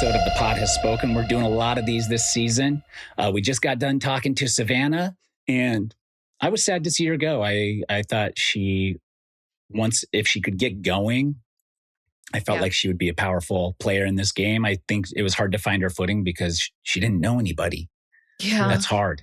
episode of The Pod Has Spoken. We're doing a lot of these this season. We just got done talking to Savannah, and I was sad to see her go. I thought if she could get going, I felt like she would be a powerful player in this game. I think it was hard to find her footing because she didn't know anybody. Yeah. That's hard.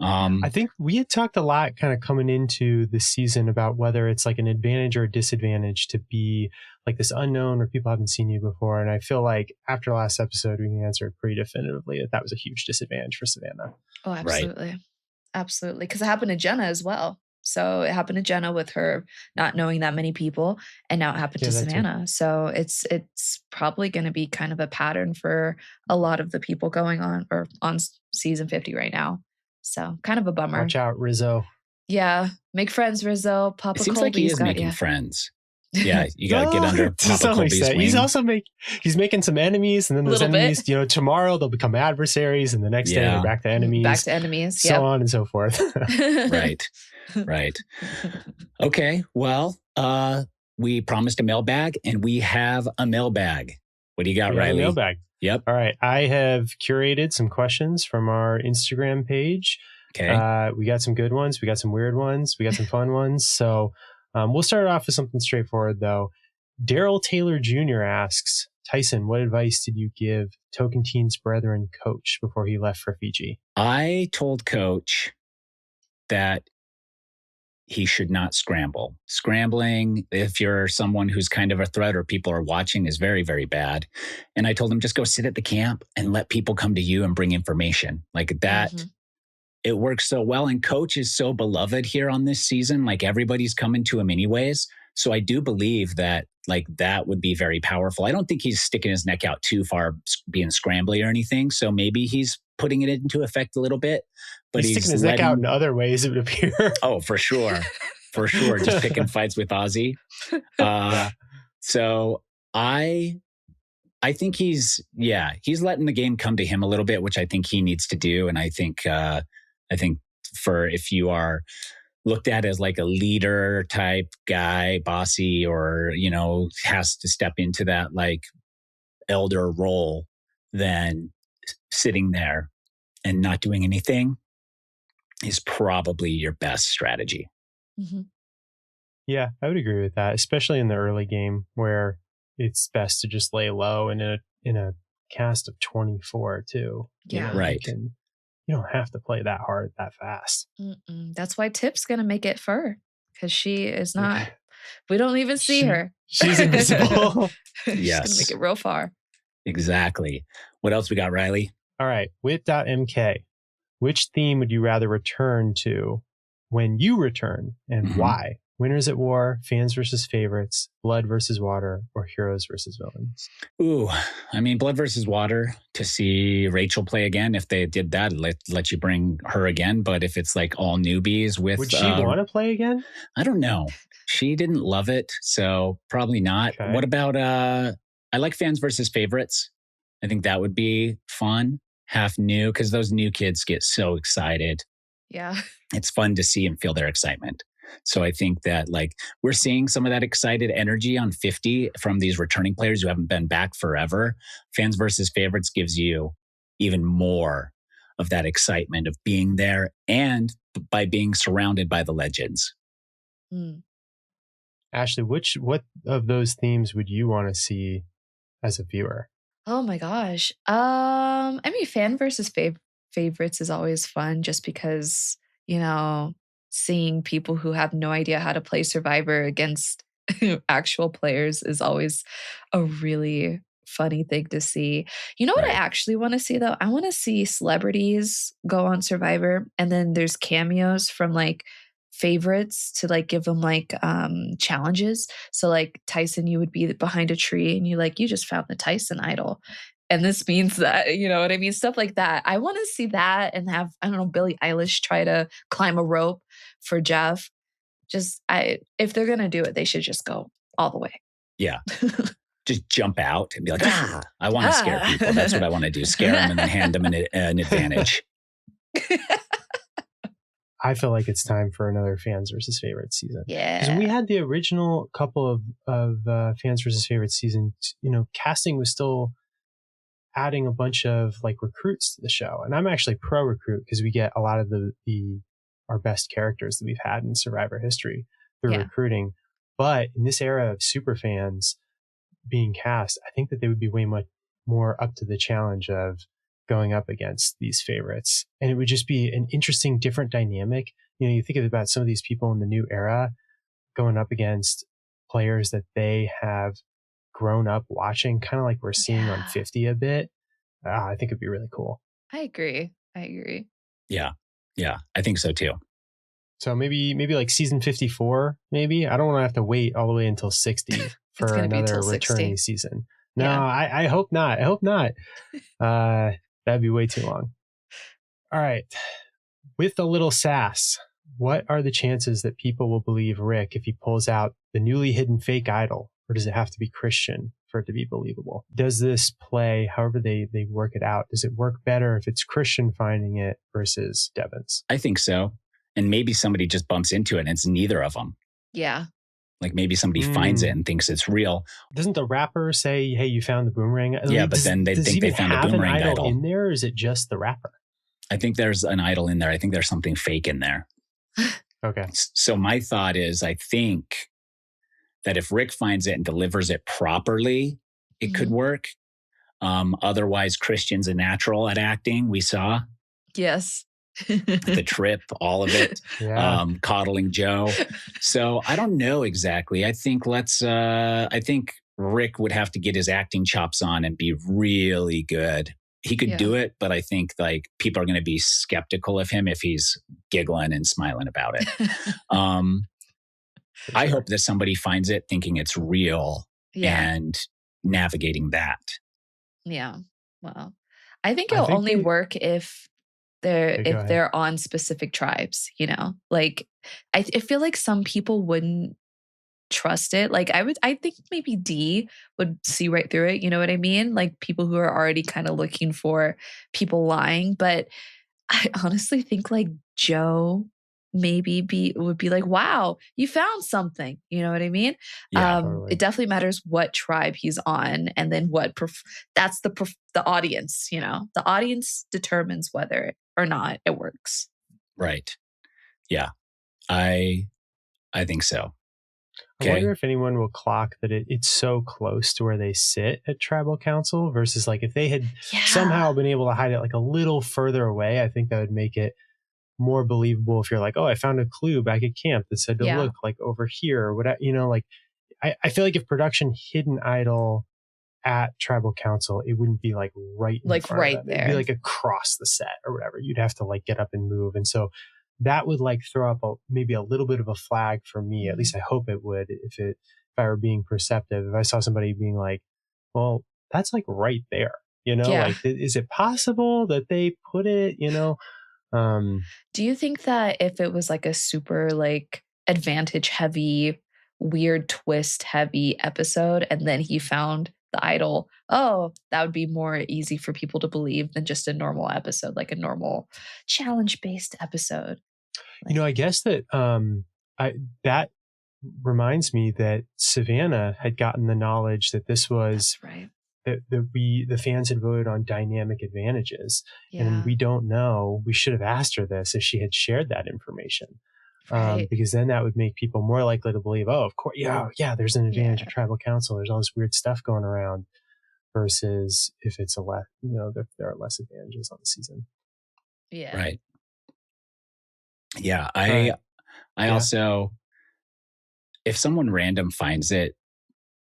I think we had talked a lot kind of coming into the season about whether it's like an advantage or a disadvantage to be like this unknown where people haven't seen you before. And I feel like after last episode, we can answer pretty definitively that was a huge disadvantage for Savannah. Oh, absolutely. Right. Absolutely. Because it happened to Jenna as well. So it happened to Jenna with her not knowing that many people, and now it happened to Savannah. Too. So it's probably going to be kind of a pattern for a lot of the people going on or on season 50 right now. So kind of a bummer. Watch out, Rizzo. Yeah. Make friends, Rizzo. Papa Seems Colby's like he is making friends. Yeah, you got to get under Papa Colby's wing. He's also making some enemies, and then those enemies, tomorrow they'll become adversaries, and the next day they're back to enemies. Back to enemies, so on and so forth. Right. Okay, well, we promised a mailbag, and we have a mailbag. What do you got, Riley? Mailbag. Yep. All right. I have curated some questions from our Instagram page. Okay. We got some good ones. We got some weird ones. We got some fun ones. So we'll start off with something straightforward, though. Daryl Taylor Jr. asks, Tyson, what advice did you give Tocantins brethren coach before he left for Fiji? I told coach that he should not scramble. Scrambling, if you're someone who's kind of a threat or people are watching, is very, very bad. And I told him, just go sit at the camp and let people come to you and bring information. Like that, It works so well. And coach is so beloved here on this season. Like everybody's coming to him anyways. So I do believe that like that would be very powerful. I don't think he's sticking his neck out too far being scrambly or anything. So maybe he's putting it into effect a little bit. But he's sticking his neck out in other ways, it would appear. Oh, for sure. For sure. Just picking fights with Ozzy. So I think he's letting the game come to him a little bit, which I think he needs to do. And I think for if you are looked at as like a leader type guy, bossy, or, has to step into that like elder role, then sitting there and not doing anything is probably your best strategy. Mm-hmm. Yeah, I would agree with that, especially in the early game where it's best to just lay low and in a cast of 24 too. Yeah. Right. You don't have to play that hard, that fast. That's why Tip's going to make it fur, because she is not, we don't even see her. She's invisible. Yes. She's going to make it real far. Exactly. What else we got, Riley? All right. Whip.mk. Which theme would you rather return to when you return, and why? Winners at war, fans versus favorites, blood versus water, or heroes versus villains? Ooh, I mean, blood versus water, to see Rachel play again. If they did that, let you bring her again. But if it's like all newbies with... Would she want to play again? I don't know. She didn't love it, so probably not. Okay. What about... I like fans versus favorites. I think that would be fun. Half new, because those new kids get so excited. Yeah. It's fun to see and feel their excitement. So I think that like we're seeing some of that excited energy on 50 from these returning players who haven't been back forever. Fans versus favorites gives you even more of that excitement of being there and by being surrounded by the legends. Ashleigh, what of those themes would you want to see as a viewer? Oh my gosh. I mean, fan versus favorites is always fun just because, seeing people who have no idea how to play Survivor against actual players is always a really funny thing to see. You know what I actually want to see, though? I want to see celebrities go on Survivor, and then there's cameos from like favorites to like give them like challenges. So like Tyson, you would be behind a tree and you just found the Tyson idol. And this means that, you know what I mean? Stuff like that. I want to see that and have, I don't know, Billie Eilish try to climb a rope for Jeff. If they're going to do it, they should just go all the way. Yeah. Just jump out and be like, I want to scare people. That's what I want to do. Scare them and then hand them an advantage. I feel like it's time for another fans versus favorites season. Yeah. Because when we had the original couple of fans versus favorites season, casting was still adding a bunch of like recruits to the show. And I'm actually pro recruit because we get a lot of our best characters that we've had in Survivor history through recruiting. But in this era of super fans being cast, I think that they would be way much more up to the challenge of going up against these favorites. And it would just be an interesting, different dynamic. You know, you think about some of these people in the new era going up against players that they have grown up watching, kind of like we're seeing on 50 a bit. I think it'd be really cool. I agree. Yeah. I think so too. So maybe like season 54, maybe. I don't want to have to wait all the way until 60 for another returning season. No, yeah. I hope not. That'd be way too long. All right. With a little sass, what are the chances that people will believe Rick if he pulls out the newly hidden fake idol? Or does it have to be Christian for it to be believable? Does this play, however they work it out, does it work better if it's Christian finding it versus Devon's? I think so. And maybe somebody just bumps into it and it's neither of them. Yeah. Like maybe somebody finds it and thinks it's real. Doesn't the rapper say, hey, you found the boomerang? Yeah, but then they think they found a boomerang idol in there, or is it just the rapper? I think there's an idol in there. I think there's something fake in there. Okay. So my thought is, I think that if Rick finds it and delivers it properly, it could work. Otherwise, Christian's a natural at acting. We saw. Yes. The trip, all of it, coddling Joe. So I don't know exactly. I think I think Rick would have to get his acting chops on and be really good. He could do it, but I think like people are going to be skeptical of him if he's giggling and smiling about it. I hope that somebody finds it thinking it's real and navigating that. Yeah. Well, I think it'll only work if they're on specific tribes, you know, like I feel like some people wouldn't trust it. Like I think maybe D would see right through it. You know what I mean? Like people who are already kind of looking for people lying. But I honestly think like Joe maybe would be like, wow, you found something. You know what I mean? Yeah, totally. It definitely matters what tribe he's on, and then that's the audience. You know, the audience determines whether or not it works. Right. Yeah, I think so. Okay. I wonder if anyone will clock that it's so close to where they sit at tribal council versus like if they had somehow been able to hide it like a little further away. I think that would make it more believable if you're like, oh, I found a clue back at camp that said to look like over here or whatever, you know, like I feel like if production hid an idol at tribal council, it wouldn't be like right in front right of them. there. It'd be like across the set or whatever. You'd have to like get up and move. And so that would like throw up maybe a little bit of a flag for me. At least I hope it would if I were being perceptive. If I saw somebody being like, well, that's like right there, you know, like, is it possible that they put it, you know? Do you think that if it was like a super like advantage heavy, weird twist heavy episode, and then he found the idol, that would be more easy for people to believe than just a normal episode, like a normal challenge based episode? You know, I guess that that reminds me that Savannah had gotten the knowledge that this was that the fans had voted on dynamic advantages, and we don't know. We should have asked her this if she had shared that information, because then that would make people more likely to believe, oh, of course, there's an advantage of tribal council. There's all this weird stuff going around, versus if it's there are less advantages on the season. Yeah. Right. Yeah. I also, if someone random finds it,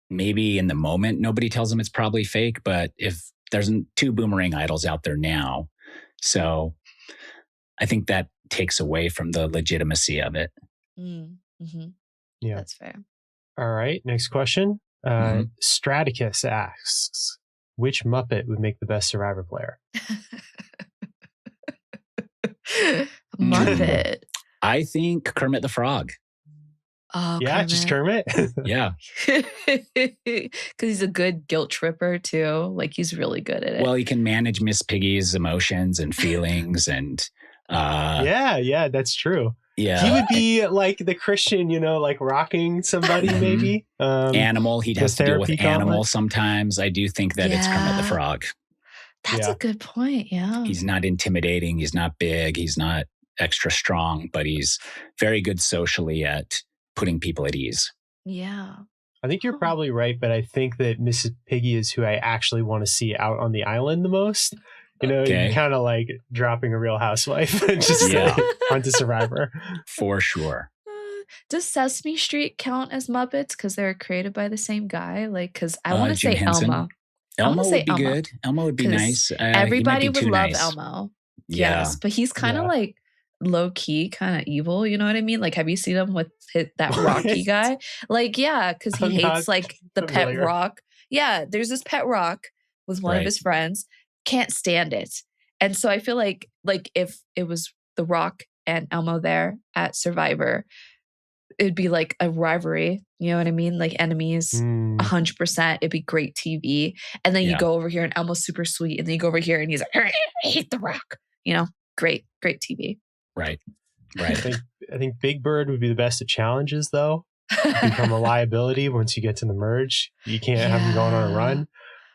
maybe in the moment, nobody tells them it's probably fake, but if there's 2 boomerang idols out there now, so I think that takes away from the legitimacy of it. Mm-hmm. Yeah. That's fair. All right. Next question. Straticus asks, which Muppet would make the best Survivor player? Muppet. I think Kermit the Frog. Oh, yeah, Kermit. just Kermit. Yeah, because he's a good guilt tripper too. Like he's really good at it. Well, he can manage Miss Piggy's emotions and feelings, and yeah, that's true. Yeah, he would be like the Christian, you know, like rocking somebody maybe. Animal, he'd have to deal with Animal sometimes. I do think that it's Kermit the Frog. That's a good point. Yeah. He's not intimidating. He's not big. He's not extra strong, but he's very good socially at putting people at ease. Yeah. I think you're probably right, but I think that Mrs. Piggy is who I actually want to see out on the island the most. You know, Okay. you're kind of like dropping a Real Housewife and just onto Survivor. For sure. Does Sesame Street count as Muppets because they're created by the same guy? Like, because I want to Jim say Henson. Elmo. Elmo would be good. Elmo would be nice. Everybody would love nice. Elmo. Yeah. Yes, but he's kind of like low key, kind of evil. You know what I mean? Like, have you seen him with that Rocky guy? Like, yeah, because he hates like the pet rock. Yeah, there's this pet rock with one of his friends. Can't stand it. And so I feel like if it was The Rock and Elmo there at Survivor, it'd be like a rivalry. You know what I mean? Like enemies, 100%. It'd be great TV. And then you go over here and Elmo's super sweet. And then you go over here and he's like, I hate The Rock. You know, great TV. Right. I think Big Bird would be the best at challenges, though. Become a liability once you get to the merge. You can't have him going on a run.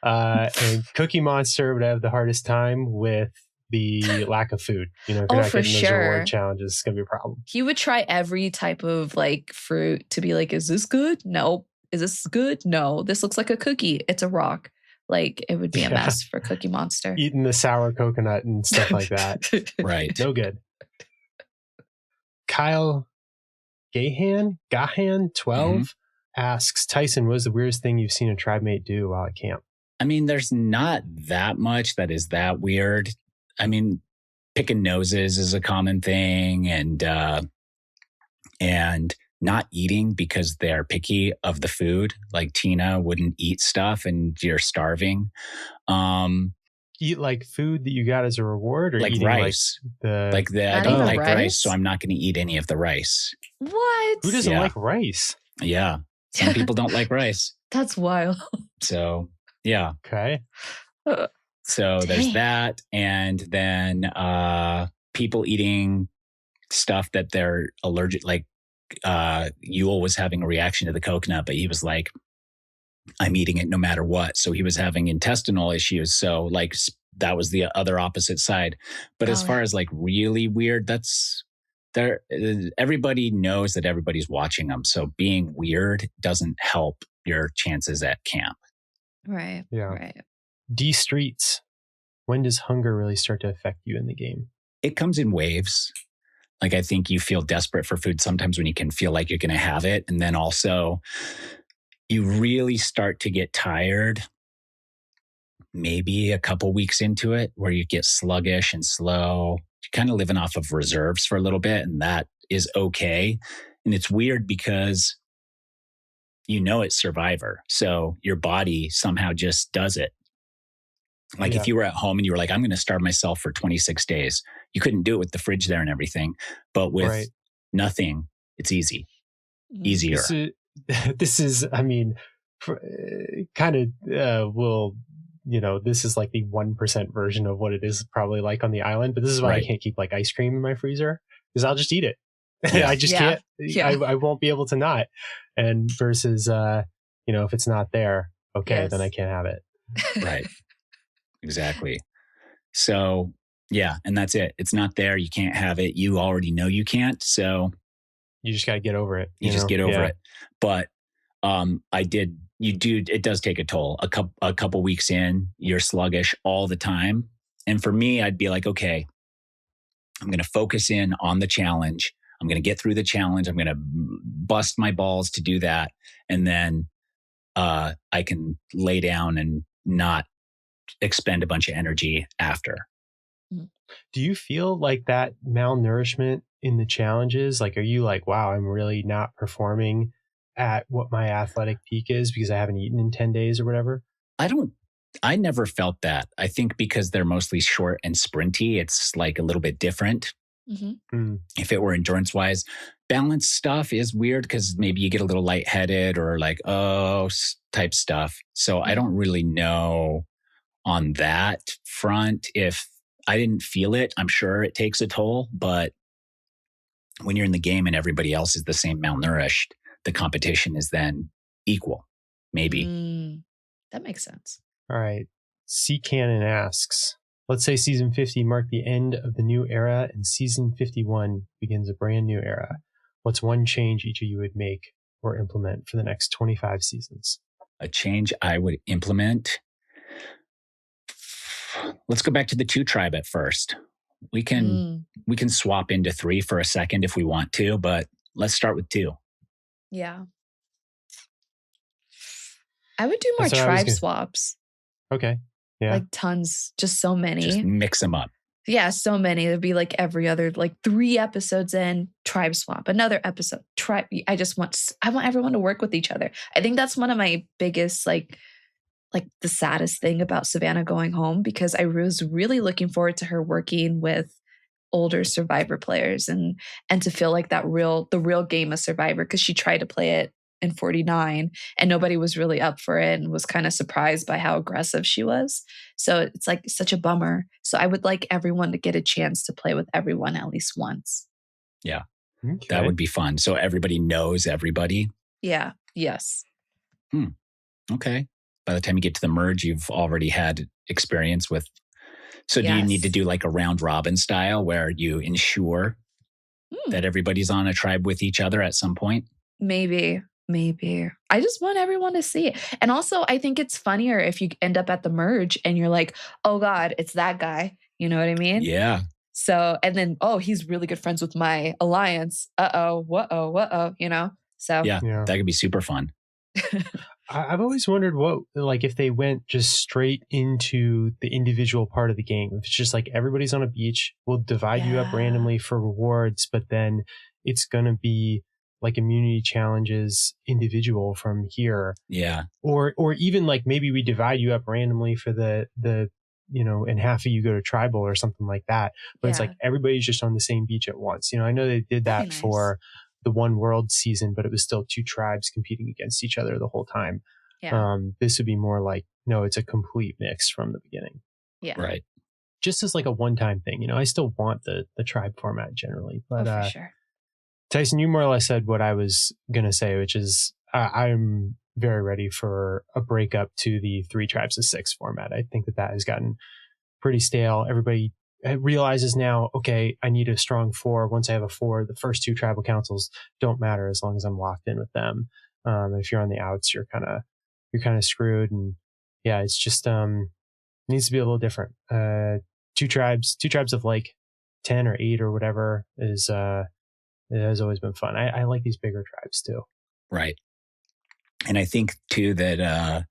And Cookie Monster would have the hardest time with the lack of food. You know, if you're not getting those reward challenges, it's gonna be a problem. He would try every type of like fruit to be like, is this good? No. Is this good? No. This looks like a cookie. It's a rock. Like, it would be a mess for Cookie Monster. Eating the sour coconut and stuff like that. Right. No good. Kyle Gahan 12 asks, Tyson, what was the weirdest thing you've seen a tribe mate do while at camp? I mean, there's not that much that is that weird. I mean, picking noses is a common thing, and not eating because they're picky of the food. Like Tina wouldn't eat stuff and you're starving. Eat like food that you got as a reward, or like eating rice. I don't like rice, so I'm not going to eat any of the rice. What? Who doesn't like rice? Yeah. Some people don't like rice. That's wild. So, yeah. Okay. So there's that. And then people eating stuff that they're allergic, like Yule was having a reaction to the coconut, but he was like, I'm eating it no matter what. So he was having intestinal issues. So like that was the other opposite side. But as far as like really weird, that's there. Everybody knows that everybody's watching them. So being weird doesn't help your chances at camp. Right. Yeah. Right. D Streets. When does hunger really start to affect you in the game? It comes in waves. Like, I think you feel desperate for food sometimes when you can feel like you're going to have it. And then also you really start to get tired maybe a couple weeks into it, where you get sluggish and slow. You're kind of living off of reserves for a little bit, and that is okay. And it's weird because you know it's Survivor. So your body somehow just does it. Like if you were at home and you were like, I'm going to starve myself for 26 days. You couldn't do it with the fridge there and everything. But with nothing, it's easy. Easier. This is, I mean, kind of this is like the 1% version of what it is probably like on the island. But this is why I can't keep like ice cream in my freezer, because I'll just eat it. Yeah. I just can't. Yeah. I won't be able to not. And versus, if it's not there, then I can't have it. Right. Exactly. So, yeah. And that's it. It's not there. You can't have it. You already know you can't. So you just got to get over it. You just get over it. But it does take a toll. A couple weeks in, you're sluggish all the time. And for me, I'd be like, okay, I'm going to focus in on the challenge. I'm going to get through the challenge. I'm going to bust my balls to do that. And then I can lay down and not expend a bunch of energy after. Do you feel like that malnourishment in the challenges? Like, are you like, wow, I'm really not performing at what my athletic peak is because I haven't eaten in 10 days or whatever? I never felt that. I think because they're mostly short and sprinty, it's like a little bit different. Mm-hmm. If it were endurance wise, balance stuff is weird because maybe you get a little lightheaded or like, type stuff. So I don't really know on that front. If I didn't feel it, I'm sure it takes a toll. But when you're in the game and everybody else is the same malnourished, the competition is then equal, maybe. That makes sense. All right. C. Cannon asks, let's say season 50 marked the end of the new era and season 51 begins a brand new era. What's one change each of you would make or implement for the next 25 seasons? A change I would implement. Let's go back to the 2 tribe at first. We can swap into 3 for a second if we want to, but let's start with 2. Yeah. I would do more tribe swaps. Okay. Yeah. Like tons, just so many. Just mix them up. Yeah, so many. There'd be like every other, like 3 episodes in, tribe swap. Another episode, tribe. I want everyone to work with each other. I think that's one of my biggest, like the saddest thing about Savannah going home, because I was really looking forward to her working with older Survivor players and to feel like the real game of Survivor, because she tried to play it in 49 and nobody was really up for it and was kind of surprised by how aggressive she was. So it's like such a bummer. So I would like everyone to get a chance to play with everyone at least once. Yeah. Okay. That would be fun. So everybody knows everybody. Yeah. Yes. Okay. By the time you get to the merge, you've already had experience with. So do you need to do like a round robin style where you ensure that everybody's on a tribe with each other at some point? Maybe. I just want everyone to see it. And also, I think it's funnier if you end up at the merge and you're like, oh God, it's that guy. You know what I mean? Yeah. So, and then, oh, he's really good friends with my alliance. Uh-oh, you know? So yeah, that could be super fun. I've always wondered if they went just straight into the individual part of the game. If it's just like everybody's on a beach, we'll divide you up randomly for rewards, but then it's going to be like immunity challenges individual from here. Yeah. Or even like maybe we divide you up randomly for the and half of you go to tribal or something like that. But it's like everybody's just on the same beach at once. I know they did that for the One World season, but it was still 2 tribes competing against each other the whole time. Yeah. This would be more like, no, it's a complete mix from the beginning. Yeah. Right. Just as like a one-time thing. I still want the tribe format generally. But for sure. Tyson, you more or less said what I was going to say, which is I'm very ready for a breakup to the 3 tribes of 6 format. I think that has gotten pretty stale. Everybody realizes now, okay, I need a strong 4. Once I have a 4, the first 2 tribal councils don't matter as long as I'm locked in with them. If you're on the outs, you're kind of screwed. And yeah, it's just needs to be a little different. 2 tribes of like 10 or 8 or whatever it has always been fun. I like these bigger tribes too. Right. And I think too that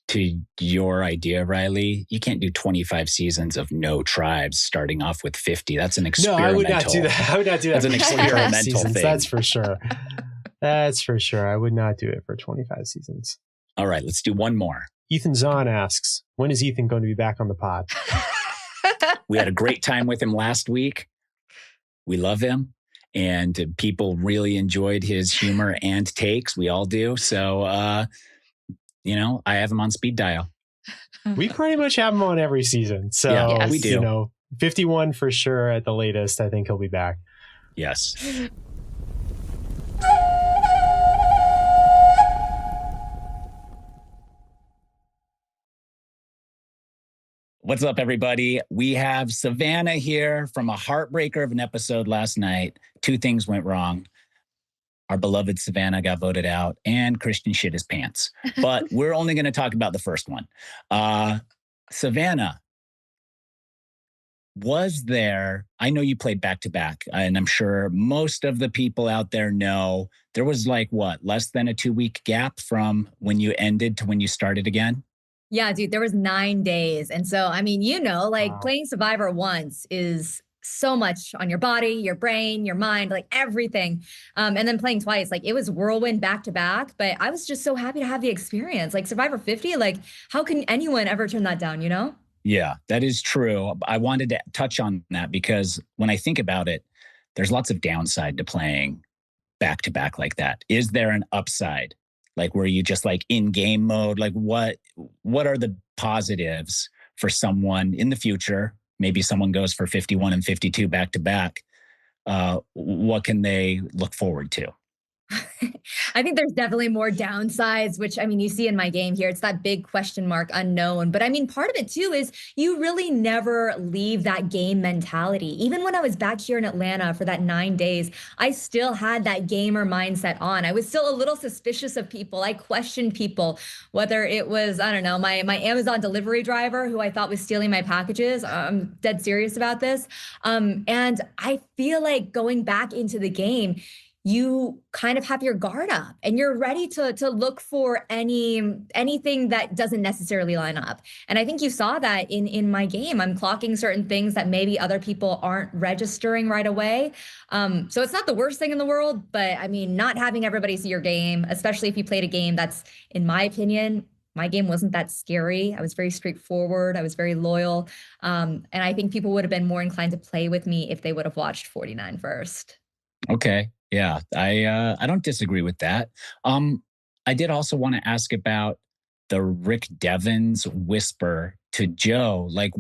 to your idea, Riley, you can't do 25 seasons of no tribes starting off with 50. That's an experimental. No, I would not do that. That's an experimental thing. That's for sure. I would not do it for 25 seasons. All right, let's do one more. Ethan Zahn asks, when is Ethan going to be back on the pod? We had a great time with him last week. We love him. And people really enjoyed his humor and takes. We all do. So, I have him on speed dial. We pretty much have him on every season. So, yeah, we do. 51 for sure at the latest. I think he'll be back. Yes. What's up, everybody? We have Savannah here from a heartbreaker of an episode last night. 2 things went wrong. Our beloved Savannah got voted out and Christian shit his pants. But we're only going to talk about the first one. Savannah, I know you played back-to-back, and I'm sure most of the people out there know there was less than a 2-week gap from when you ended to when you started again? Yeah, dude, there was 9 days. And so, playing Survivor once is so much on your body, your brain, your mind, like everything. And then playing twice, it was whirlwind back to back. But I was just so happy to have the experience. Survivor 50, how can anyone ever turn that down, Yeah, that is true. I wanted to touch on that because when I think about it, there's lots of downside to playing back to back like that. Is there an upside? Where you just in game mode, what are the positives for someone in the future? Maybe someone goes for 51 and 52 back to back. What can they look forward to? I think there's definitely more downsides, which I mean, you see in my game here, it's that big question mark unknown. But I mean, part of it too is you really never leave that game mentality. Even when I was back here in Atlanta for that 9 days, I still had that gamer mindset on. I was still a little suspicious of people. I questioned people, whether it was, I don't know, my Amazon delivery driver who I thought was stealing my packages. I'm dead serious about this. And I feel like going back into the game, you kind of have your guard up and you're ready to look for anything that doesn't necessarily line up. And I think you saw that in my game. I'm clocking certain things that maybe other people aren't registering right away. So it's not the worst thing in the world, but I mean, not having everybody see your game, especially if you played a game that's, in my opinion, my game wasn't that scary. I was very straightforward. I was very loyal. And I think people would have been more inclined to play with me if they would have watched 49 first. Okay. Yeah. I don't disagree with that. I did also want to ask about the Rick Devens whisper to Joe. Like,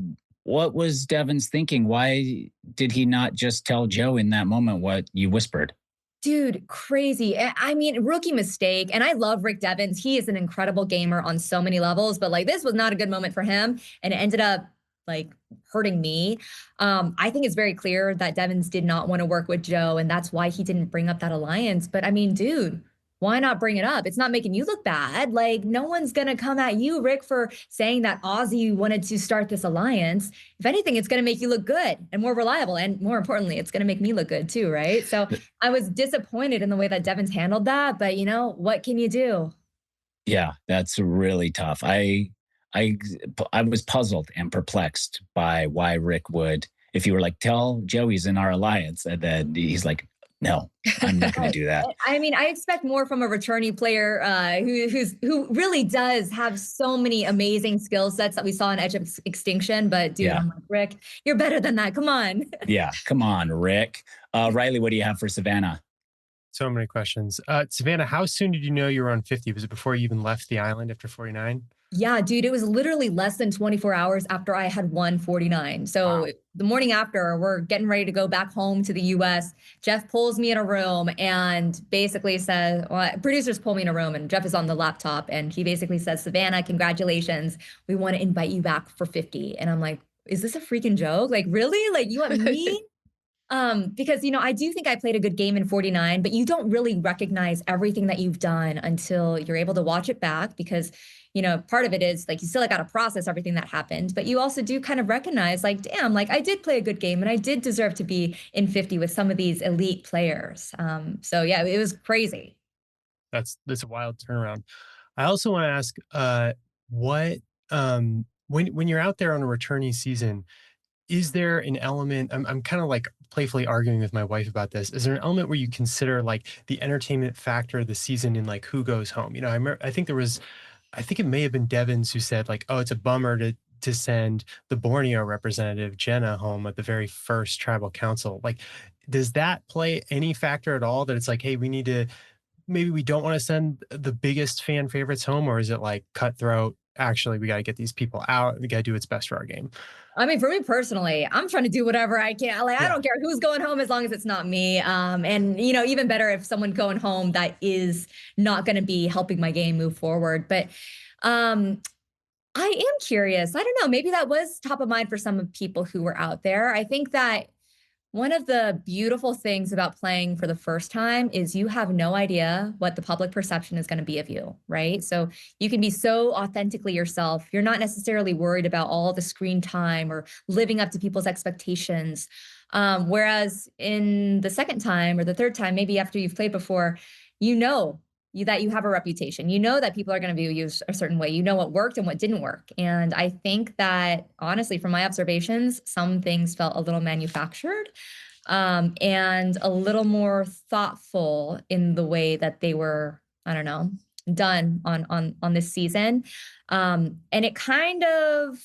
what was Devens thinking? Why did he not just tell Joe in that moment what you whispered? Dude, crazy. I mean, rookie mistake. And I love Rick Devens. He is an incredible gamer on so many levels, but like this was not a good moment for him. And it ended up like hurting me. I think it's very clear that Devens did not want to work with Joe, and that's why he didn't bring up that alliance. But I mean, dude, why not bring it up? It's not making you look bad. Like, no one's going to come at you, Rick, for saying that Ozzy wanted to start this alliance. If anything, it's going to make you look good and more reliable. And more importantly, it's going to make me look good too, right? So I was disappointed in the way that Devens handled that. But you know, what can you do? Yeah, that's really tough. I I was puzzled and perplexed by why Rick would, if you were like, tell Joe he's in our alliance, and then he's like, no, I'm not going to do that. I mean, I expect more from a returning player who really does have so many amazing skill sets that we saw in Edge of Extinction. But dude, Yeah. I'm like, Rick, you're better than that. Come on. Yeah, come on, Rick. Riley, what do you have for Savannah? So many questions. Savannah, how soon did you know you were on 50? Was it before you even left the island after 49? Yeah, dude, it was literally less than 24 hours after I had won 49. So Wow. the morning after, we're getting ready to go back home to the US. Jeff pulls me in a room and basically says, well, producers pull me in a room and Jeff is on the laptop. And he basically says, Savannah, congratulations. We want to invite you back for 50. And I'm like, is this a freaking joke? Like, really? Like, you want me? Because you know, I do think I played a good game in 49, but you don't really recognize everything that you've done until you're able to watch it back because, you know, part of it is like you still got to process everything that happened, but you also do kind of recognize like, damn, like I did play a good game and I did deserve to be in 50 with some of these elite players. So yeah, it was crazy. That's a wild turnaround. I also want to ask, what when you're out there on a returnee season, is there an element? I'm kind of like playfully arguing with my wife about this. Is there an element where you consider like the entertainment factor of the season in like who goes home? You know, I think it may have been Devins who said like, oh, it's a bummer to send the Borneo representative Jenna home at the very first tribal council. Like, does that play any factor at all? That it's like, hey, maybe we don't want to send the biggest fan favorites home, or is it like cutthroat? Actually, we got to get these people out. We got to do what's best for our game. I mean, for me personally, I'm trying to do whatever I can. Like, I don't care who's going home as long as it's not me. And you know, even better if someone going home that is not going to be helping my game move forward. But I am curious. I don't know. Maybe that was top of mind for some of people who were out there. I think that one of the beautiful things about playing for the first time is you have no idea what the public perception is going to be of you, right? So you can be so authentically yourself. You're not necessarily worried about all the screen time or living up to people's expectations. Whereas in the second time or the third time, maybe after you've played before, you know that you have a reputation. You know that people are going to view you a certain way. You know what worked and what didn't work. And I think that honestly, from my observations, some things felt a little manufactured and a little more thoughtful in the way that they were, I don't know, done on this season. And it kind of,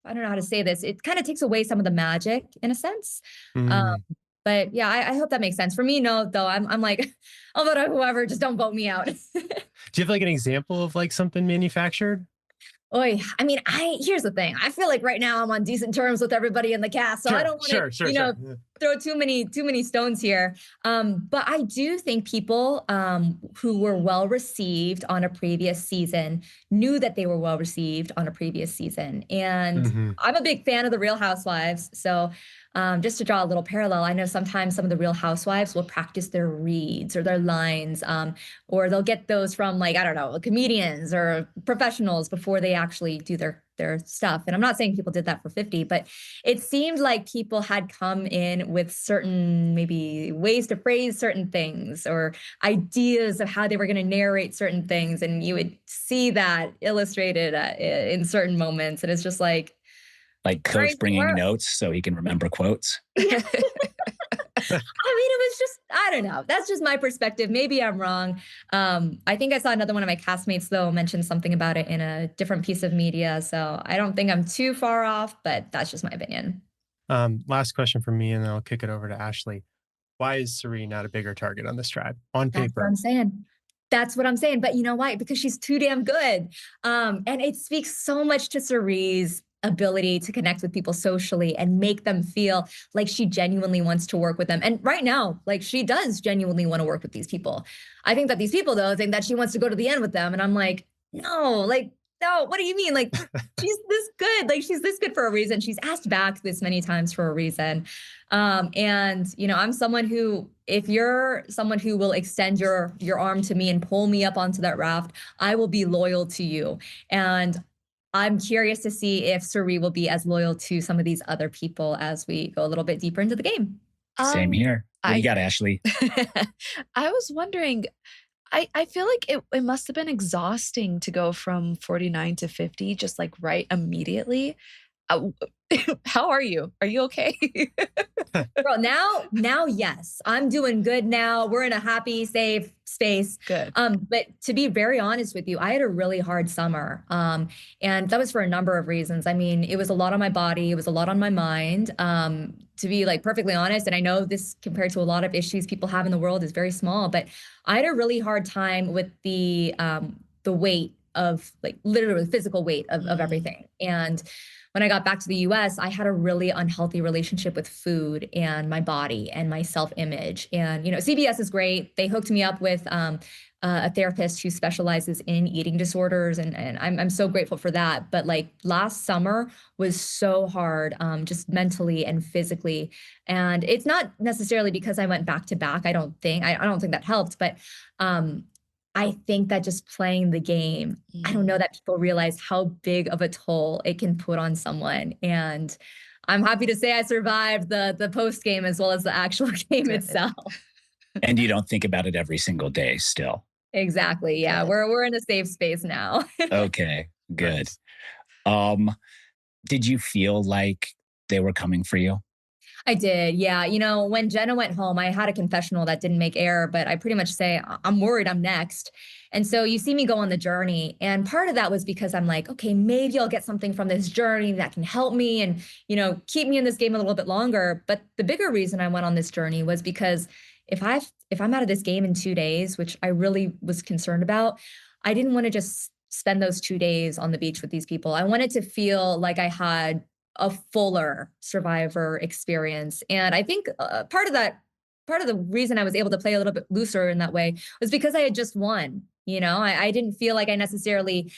I don't know how to say this. It kind of takes away some of the magic in a sense. Um, Mm. but yeah, I hope that makes sense. For me, no, though. I'm like, I'll vote on whoever, just don't vote me out. Do you have like an example of like something manufactured? Oy, I mean, here's the thing. I feel like right now I'm on decent terms with everybody in the cast, so I don't want to, Sure. throw too many stones here. But I do think people who were well received on a previous season knew that they were well received on a previous season, and Mhm. I'm a big fan of the Real Housewives. So just to draw a little parallel, I know sometimes some of the Real Housewives will practice their reads or their lines, or they'll get those from, like, I don't know, comedians or professionals before they actually do their stuff. And I'm not saying people did that for 50, but it seemed like people had come in with certain maybe ways to phrase certain things or ideas of how they were going to narrate certain things, and you would see that illustrated in certain moments, and it's just like, Coach bringing notes so he can remember quotes. yeah. I mean, it was just, I don't know. That's just my perspective. Maybe I'm wrong. I think I saw another one of my castmates, though, mention something about it in a different piece of media. So I don't think I'm too far off, but that's just my opinion. Last question from me, and then I'll kick it over to Ashleigh. Why is Cirie not a bigger target on this tribe on That's what paper? I'm saying. That's what I'm saying. But you know why? Because she's too damn good. And it speaks so much to Cirie's ability to connect with people socially and make them feel like she genuinely wants to work with them. And right now, like, she does genuinely want to work with these people. I think that these people, though, think that she wants to go to the end with them. And I'm like, no, like, no, what do you mean? Like, she's this good. Like, she's this good for a reason. She's asked back this many times for a reason. And I'm someone who, if you're someone who will extend your arm to me and pull me up onto that raft, I will be loyal to you. And I'm curious to see if Cirie will be as loyal to some of these other people as we go a little bit deeper into the game. Same here. What do you got, Ashleigh? I was wondering, I feel like it must have been exhausting to go from 49 to 50, just like right immediately. How are you? Are you okay? Girl, now, yes, I'm doing good now. We're in a happy, safe space. Good. But to be very honest with you, I had a really hard summer. And that was for a number of reasons. I mean, it was a lot on my body. It was a lot on my mind. To be, like, perfectly honest, and I know this compared to a lot of issues people have in the world is very small, but I had a really hard time with the weight of, like, literally the physical weight of everything. And when I got back to the US, I had a really unhealthy relationship with food and my body and my self-image. And, CBS is great. They hooked me up with a therapist who specializes in eating disorders. And I'm so grateful for that. But, like, last summer was so hard, just mentally and physically. And it's not necessarily because I went back to back. I don't think that helped. But I think that just playing the game, I don't know that people realize how big of a toll it can put on someone. And I'm happy to say I survived the post game as well as the actual game itself. And you don't think about it every single day still. Exactly. Yeah. We're in a safe space now. Okay, good. Did you feel like they were coming for you? I did. Yeah. When Jenna went home, I had a confessional that didn't make air, but I pretty much say, I'm worried I'm next. And so you see me go on the journey. And part of that was because I'm like, okay, maybe I'll get something from this journey that can help me and, keep me in this game a little bit longer. But the bigger reason I went on this journey was because if I'm out of this game in 2 days, which I really was concerned about, I didn't want to just spend those 2 days on the beach with these people. I wanted to feel like I had a fuller survivor experience. And I think part of the reason I was able to play a little bit looser in that way was because I had just won. I didn't feel like I necessarily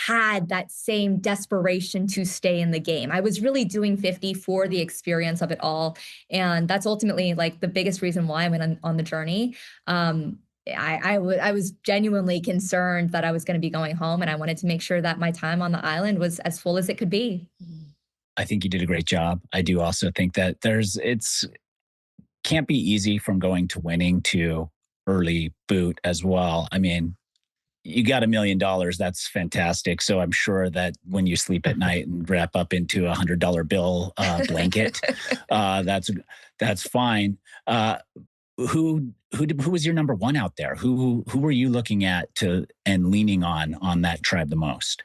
had that same desperation to stay in the game. I was really doing 50 for the experience of it all. And that's ultimately, like, the biggest reason why I went on the journey. I was genuinely concerned that I was going to be going home, and I wanted to make sure that my time on the island was as full as it could be. I think you did a great job. I do also think that it's can't be easy from going to winning to early boot as well. I mean, you got $1 million. That's fantastic. So I'm sure that when you sleep at night and wrap up into $100 bill blanket, that's fine. Who was your number one out there? Who were you looking at and leaning on that tribe the most?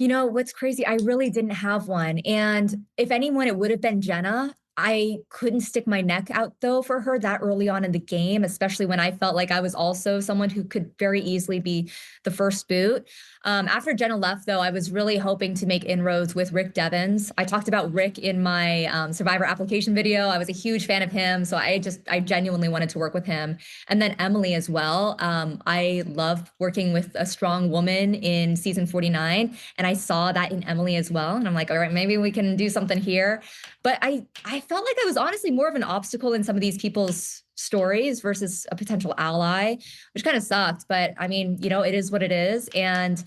What's crazy, I really didn't have one. And if anyone, it would have been Jenna. I couldn't stick my neck out though for her that early on in the game, especially when I felt like I was also someone who could very easily be the first boot. After Jenna left, though, I was really hoping to make inroads with Rick Devens. I talked about Rick in my Survivor application video. I was a huge fan of him, so I genuinely wanted to work with him. And then Emily as well. I love working with a strong woman in season 49, and I saw that in Emily as well. And I'm like, all right, maybe we can do something here. But I felt like I was honestly more of an obstacle in some of these people's stories versus a potential ally, which kind of sucked. But I mean, it is what it is. And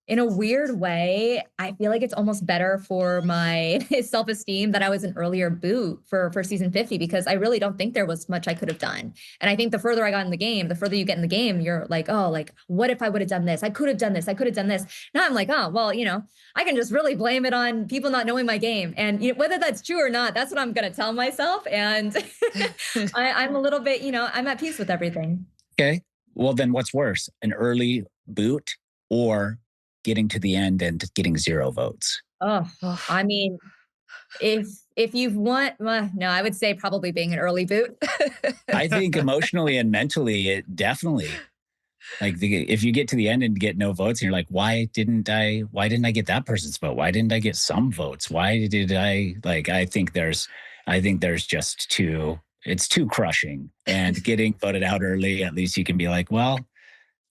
in a weird way, I feel like it's almost better for my self-esteem that I was an earlier boot for season 50, because I really don't think there was much I could have done. And I think the further I got in the game, the further you get in the game, you're like, oh, like, what if I would have done this? I could have done this. I could have done this. Now I'm like, oh, well, I can just really blame it on people not knowing my game. And whether that's true or not, that's what I'm going to tell myself. And I'm a little bit, I'm at peace with everything. Okay. Well, then what's worse, an early boot or getting to the end and getting 0 votes? Oh, I mean, if you've won, well, no, I would say probably being an early boot. I think emotionally and mentally, it definitely, like, if you get to the end and get no votes, and you're like, why didn't I get that person's vote? Why didn't I get some votes? Why did I, like, I think there's just it's too crushing. And getting voted out early, at least you can be like, well,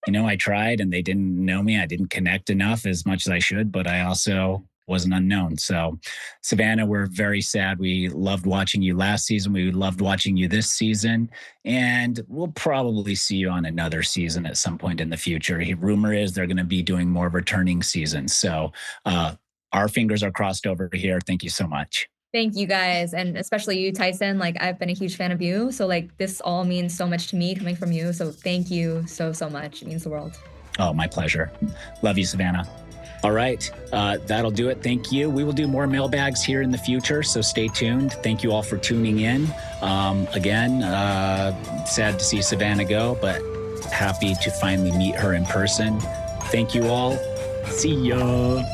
I tried and they didn't know me. I didn't connect enough as much as I should, but I also was an unknown. So, Savannah, we're very sad. We loved watching you last season. We loved watching you this season. And we'll probably see you on another season at some point in the future. Rumor is they're going to be doing more returning seasons. So our fingers are crossed over here. Thank you so much. Thank you guys. And especially you, Tyson. Like, I've been a huge fan of you. So like, this all means so much to me coming from you. So thank you so much. It means the world. Oh, my pleasure. Love you, Savannah. All right. That'll do it. Thank you. We will do more mailbags here in the future, so stay tuned. Thank you all for tuning in. Again, sad to see Savannah go, but happy to finally meet her in person. Thank you all. See ya.